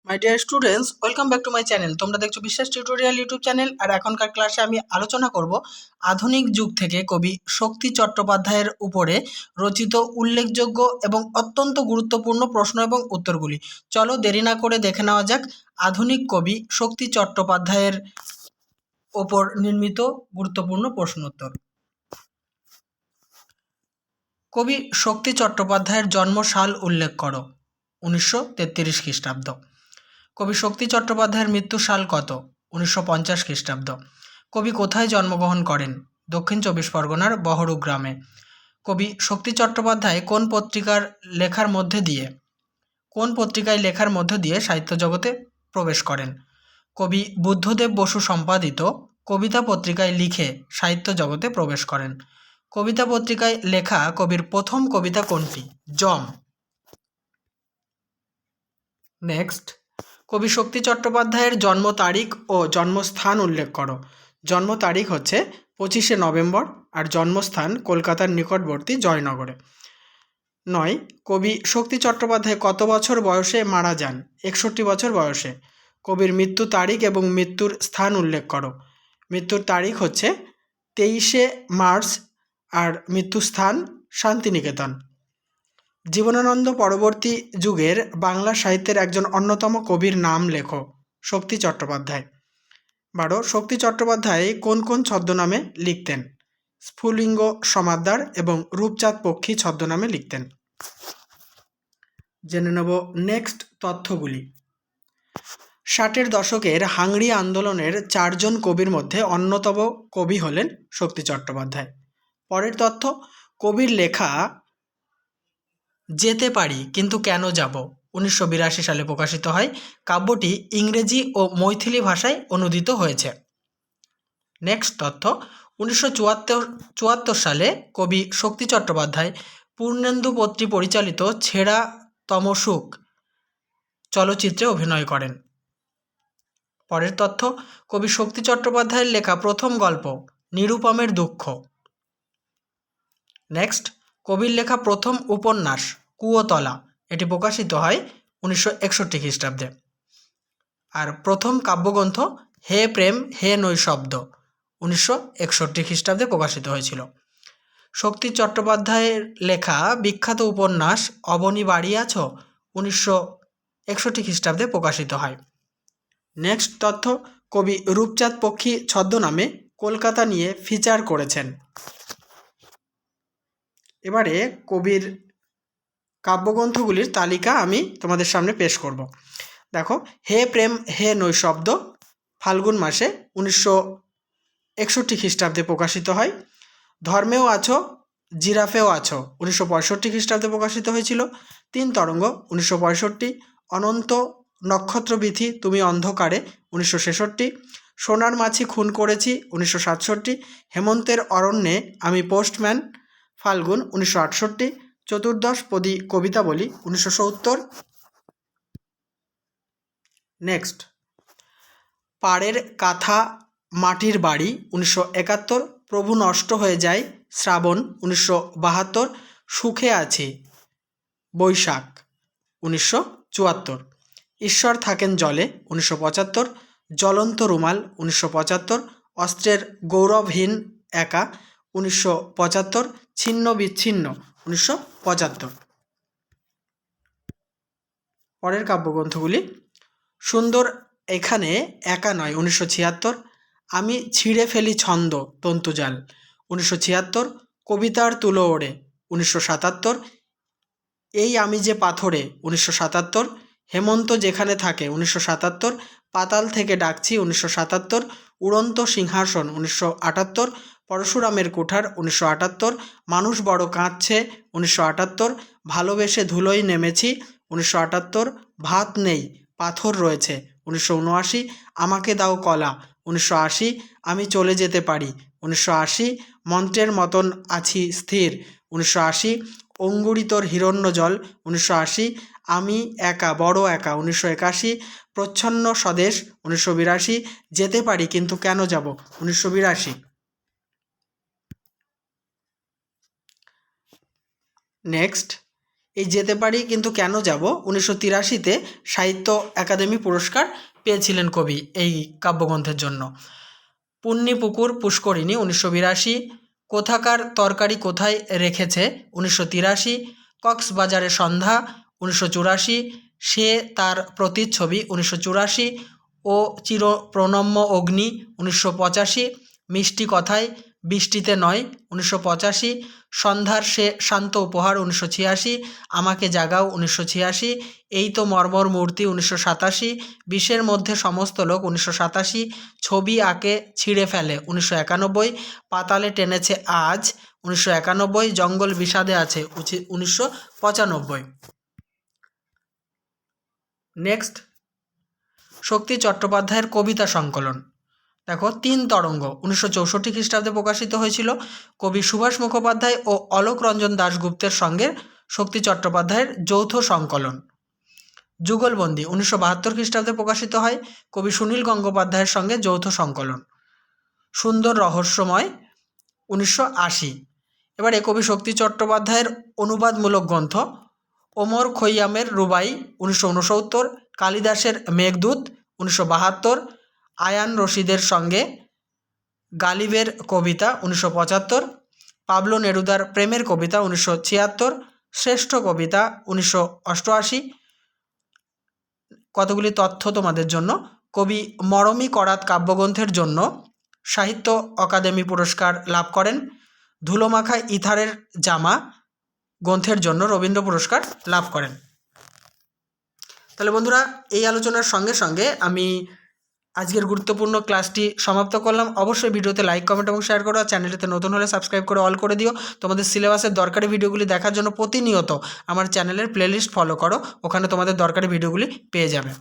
My dear students, welcome back to my channel. তোমরা দেখছো বিশ্বাস টিউটোরিয়াল ইউটিউব চ্যানেল। আর এখনকার ক্লাসে আমি আলোচনা করব আধুনিক যুগ থেকে কবি শক্তি চট্টোপাধ্যায়ের উপরে রচিত উল্লেখযোগ্য এবং অত্যন্ত গুরুত্বপূর্ণ প্রশ্ন এবং উত্তরগুলি। চলো দেরি না করে দেখে নেওয়া যাক আধুনিক কবি শক্তি চট্টোপাধ্যায়ের ওপর নির্মিত গুরুত্বপূর্ণ প্রশ্ন উত্তর। কবি শক্তি চট্টোপাধ্যায়ের জন্মসাল উল্লেখ করো। 1933 খ্রিস্টাব্দ। কবি শক্তি চট্টোপাধ্যায়ের মৃত্যু সাল কত? 1950 খ্রিস্টাব্দ। কবি কোথায় জন্মগ্রহণ করেন? দক্ষিণ চব্বিশ পরগনার বহরু গ্রামে। কবি শক্তি চট্টোপাধ্যায় কোন পত্রিকায় লেখার মধ্য দিয়ে সাহিত্য জগতে প্রবেশ করেন? কবি বুদ্ধদেব বসু সম্পাদিত কবিতা পত্রিকায় লিখে সাহিত্য জগতে প্রবেশ করেন। কবিতা পত্রিকায় লেখা কবির প্রথম কবিতা কোনটি? যম। নেক্সট, কবি শক্তি চট্টোপাধ্যায়ের জন্ম তারিখ ও জন্মস্থান উল্লেখ করো। জন্ম তারিখ হচ্ছে 25শে নভেম্বর আর জন্মস্থান কলকাতার নিকটবর্তী জয়নগরে। 9, কবি শক্তি চট্টোপাধ্যায় কত বছর বয়সে মারা যান? 61 বছর বয়সে। কবির মৃত্যু তারিখ এবং মৃত্যুর স্থান উল্লেখ করো। মৃত্যুর তারিখ হচ্ছে 23শে মার্চ আর মৃত্যু স্থান শান্তিনিকেতন। জীবনানন্দ পরবর্তী যুগের বাংলা সাহিত্যের একজন অন্যতম কবির নাম লেখো। শক্তি চট্টোপাধ্যায়। 12, শক্তি চট্টোপাধ্যায় কোন কোন ছদ্মনামে লিখতেন? স্ফুলিঙ্গ সমাদ্দার এবং রূপচাঁদ পক্ষী ছদ্মনামে লিখতেন। জেনে নেব নেক্সট তথ্যগুলি। 60-এর দশকের হাংরি আন্দোলনের 4 জন কবির মধ্যে অন্যতম কবি হলেন শক্তি চট্টোপাধ্যায়। পরের তথ্য, কবির লেখা যেতে পারি কিন্তু কেন যাব 1982 সালে প্রকাশিত হয়। কাব্যটি ইংরেজি ও মৈথিলি ভাষায় অনুদিত হয়েছে। নেক্সট তথ্য, 1974 সালে কবি শক্তি চট্টোপাধ্যায় পূর্ণেন্দু পত্রী পরিচালিত ছেঁড়া তমসুক চলচ্চিত্রে অভিনয় করেন। পরের তথ্য, কবি শক্তি চট্টোপাধ্যায়ের লেখা প্রথম গল্প নিরুপমের দুঃখ। নেক্সট, কবির লেখা প্রথম উপন্যাস কুয়োতলা, এটি প্রকাশিত হয় 1961 খ্রিস্টাব্দে। আর প্রথম কাব্যগ্রন্থ হে প্রেম হে নৈশব্দ 1961 খ্রিস্টাব্দে প্রকাশিত হয়েছিল। শক্তি চট্টোপাধ্যায়ের লেখা বিখ্যাত উপন্যাস অবনী বাড়ি আছো 1961 খ্রিস্টাব্দে প্রকাশিত হয়। নেক্সট তথ্য, কবি রূপচাঁদ পক্ষী ছদ্মনামে কলকাতা নিয়ে ফিচার করেছেন। এবারে কবির কাব্যগ্রন্থগুলির তালিকা আমি তোমাদের সামনে পেশ করব। দেখো, হে প্রেম হে নৈশব্দ ফাল্গুন মাসে 1961 খ্রিস্টাব্দে প্রকাশিত হয়। ধর্মেও আছো জিরাফেও আছো 1965 খ্রিস্টাব্দে প্রকাশিত হয়েছিল। 3 তরঙ্গ 1965। অনন্ত নক্ষত্রবিথি তুমি অন্ধকারে 1966। সোনার মাছি খুন করেছি 1967। হেমন্তের অরণ্যে আমি পোস্টম্যান ফাল্গুন 1968। চতুর্দশ পদী কবিতাবলী 1970। নেক্সট, পাড়ের কাঁথা মাটির বাড়ি 1971। প্রভু নষ্ট হয়ে যায় শ্রাবণ 1972। সুখে আছি বৈশাখ 1974। ঈশ্বর থাকেন জলে 1975। জ্বলন্ত রুমাল 1975। অস্ত্রের গৌরবহীন একা 1975। ছিন্ন বিচ্ছিন্ন 1975। পরের কাব্যগ্রন্থগুলি, সুন্দর এখানে একা নয় 1976। আমি ছিঁড়ে ফেলি ছন্দ তন্তুজাল 1976। কবিতার তুলো ওড়ে 1977। এই আমি যে পাথরে 1977। হেমন্ত যেখানে থাকে 1977। পাতাল থেকে ডাকছি 1977। উড়ন্ত সিংহাসন 1978। পরশুরামের কুঠার 1978। মানুষ বড় কাঁদছে 1978। ভালোবেসে ধুলোয় নেমেছি 1978। ভাত নেই পাথর রয়েছে 1979। আমাকে দাও কলা 1980। আমি চলে যেতে পারি 1980। মন্ত্রের মতন আছি স্থির 1980। অঙ্গুরিতর হিরণ্য জল 1980। আমি একা বড় একা 1981। প্রচ্ছন্ন স্বদেশ 1982। যেতে পারি কিন্তু কেন যাব 1982। নেক্সট, এই যেতে পারি কিন্তু কেন যাব 1983-তে সাহিত্য একাডেমি পুরস্কার পেয়েছিলেন কবি এই কাব্যগ্রন্থের জন্য। পুণ্যিপুকুর পুষ্করিণী 1982, কোথাকার তরকারি কোথায় রেখেছে 1983, কক্সবাজারে সন্ধ্যা 1984, সে তার প্রতিচ্ছবি 1984 ও চিরপ্রণম্য অগ্নি 1985, মিষ্টি কথায় বৃষ্টিতে নয় 1985, সন্ধ্যার সে শান্ত উপহার 1986, আমাকে জাগাও 1986, এই তো মর্মর মূর্তি 1987, বিষের মধ্যে সমস্ত লোক 1987, ছবি আঁকে ছিঁড়ে ফেলে 1991, পাতালে টেনেছে আজ 1991, জঙ্গল বিষাদে আছে 1995। নেক্সট, শক্তি চট্টোপাধ্যায়ের কবিতা সংকলন। দেখো, 3 তরঙ্গ 1964 খ্রিস্টাব্দে প্রকাশিত হয়েছিল। কবি সুভাষ মুখোপাধ্যায় ও অলোক রঞ্জন দাশগুপ্তের সঙ্গে শক্তি চট্টোপাধ্যায়ের যৌথ সংকলন। যুগলবন্দি 1972 খ্রিস্টাব্দে প্রকাশিত হয়। কবি সুনীল গঙ্গোপাধ্যায়ের সঙ্গে যৌথ সংকলন। সুন্দর রহস্যময় 1980। এবারে কবি শক্তি চট্টোপাধ্যায়ের অনুবাদমূলক গ্রন্থ ওমর খৈয়ামের রুবাই 1969, কালিদাসের মেঘদূত 1972, আয়ান রশিদের সঙ্গে গালিবের কবিতা 1975, পাবলো নেরুদার প্রেমের কবিতা 1976, শ্রেষ্ঠ কবিতা 1988। কতগুলি তথ্য তোমাদের জন্য। কবি মরমী করাত কাব্যগ্রন্থের জন্য সাহিত্য অকাদেমি পুরস্কার লাভ করেন। ধুলোমাখা ইথারের জামা গ্রন্থের জন্য রবীন্দ্র পুরস্কার লাভ করেন। তাহলে বন্ধুরা, এই আলোচনার সঙ্গে সঙ্গে আমি আজকের গুরুত্বপূর্ণ ক্লাসটি সমাপ্ত করলাম। অবশ্যই ভিডিওতে লাইক, কমেন্ট এবং শেয়ার করো। আর চ্যানেলটিতে নতুন হলে সাবস্ক্রাইব করে অল করে দিও। তোমাদের সিলেবাসের দরকারি ভিডিওগুলি দেখার জন্য প্রতিনিয়ত আমার চ্যানেলের প্লেলিস্ট ফলো করো, ওখানে তোমাদের দরকারি ভিডিওগুলি পেয়ে যাবে।